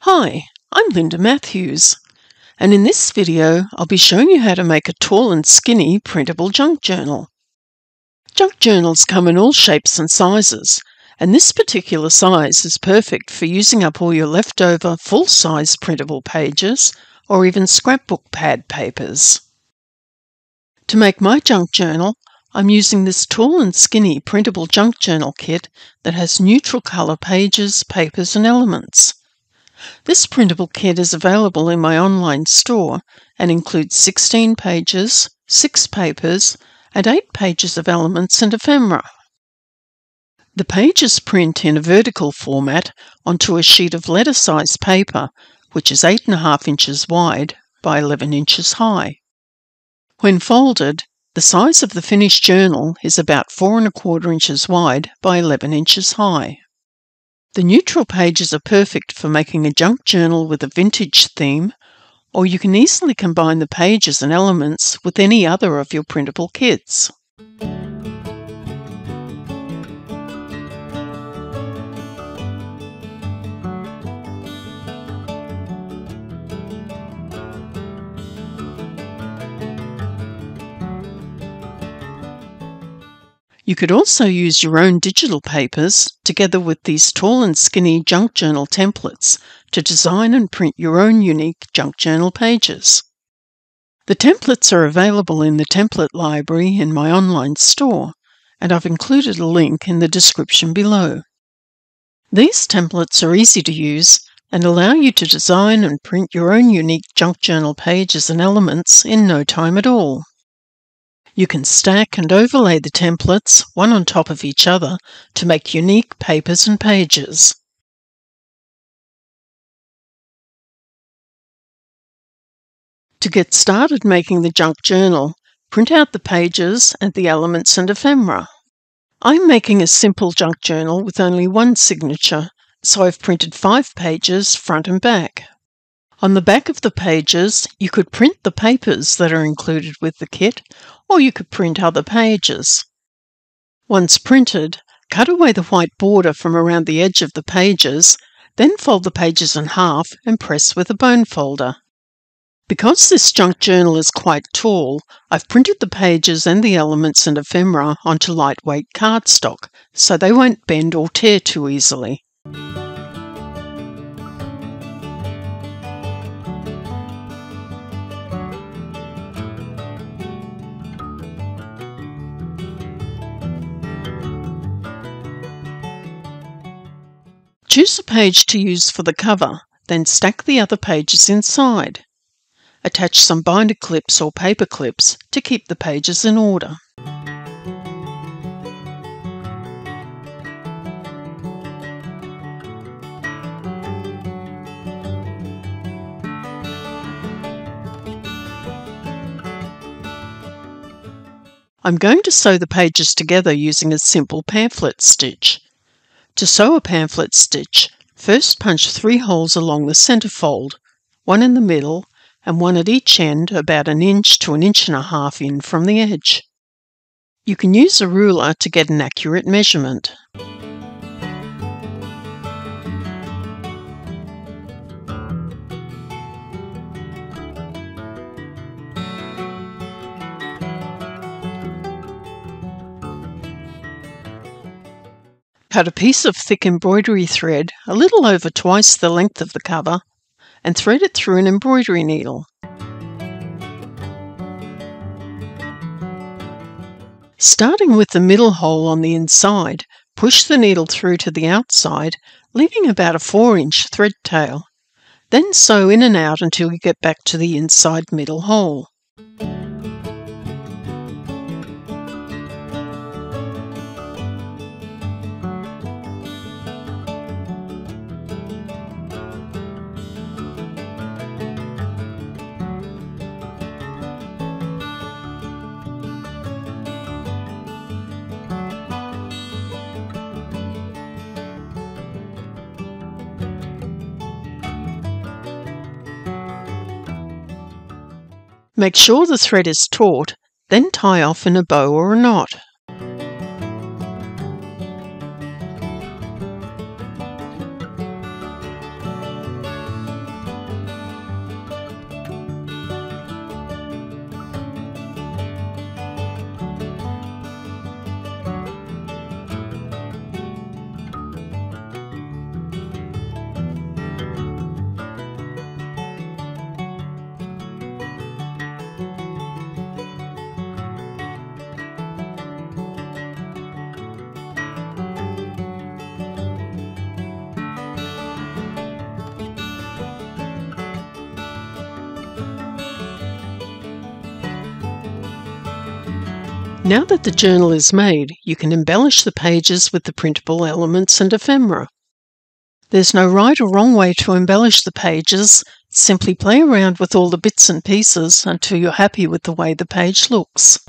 Hi, I'm Linda Matthews, and in this video I'll be showing you how to make a tall and skinny printable junk journal. Junk journals come in all shapes and sizes, and this particular size is perfect for using up all your leftover full-size printable pages or even scrapbook pad papers. To make my junk journal, I'm using this tall and skinny printable junk journal kit that has neutral colour pages, papers and elements. This printable kit is available in my online store and includes 16 pages, 6 papers, and 8 pages of elements and ephemera. The pages print in a vertical format onto a sheet of letter-size paper, which is 8.5 inches wide by 11 inches high. When folded, the size of the finished journal is about 4.25 inches wide by 11 inches high. The neutral pages are perfect for making a junk journal with a vintage theme, or you can easily combine the pages and elements with any other of your printable kits. You could also use your own digital papers together with these tall and skinny junk journal templates to design and print your own unique junk journal pages. The templates are available in the template library in my online store, and I've included a link in the description below. These templates are easy to use and allow you to design and print your own unique junk journal pages and elements in no time at all. You can stack and overlay the templates, one on top of each other, to make unique papers and pages. To get started making the junk journal, print out the pages and the elements and ephemera. I'm making a simple junk journal with only one signature, so I've printed 5 pages front and back. On the back of the pages, you could print the papers that are included with the kit, or you could print other pages. Once printed, cut away the white border from around the edge of the pages, then fold the pages in half and press with a bone folder. Because this junk journal is quite tall, I've printed the pages and the elements and ephemera onto lightweight cardstock, so they won't bend or tear too easily. Choose a page to use for the cover, then stack the other pages inside. Attach some binder clips or paper clips to keep the pages in order. I'm going to sew the pages together using a simple pamphlet stitch. To sew a pamphlet stitch, first punch 3 holes along the centrefold, 1 in the middle and 1 at each end about 1 inch to 1.5 inches in from the edge. You can use a ruler to get an accurate measurement. Cut a piece of thick embroidery thread a little over twice the length of the cover and thread it through an embroidery needle. Starting with the middle hole on the inside, push the needle through to the outside, leaving about a 4-inch thread tail. Then sew in and out until you get back to the inside middle hole. Make sure the thread is taut, then tie off in a bow or a knot. Now that the journal is made, you can embellish the pages with the printable elements and ephemera. There's no right or wrong way to embellish the pages. Simply play around with all the bits and pieces until you're happy with the way the page looks.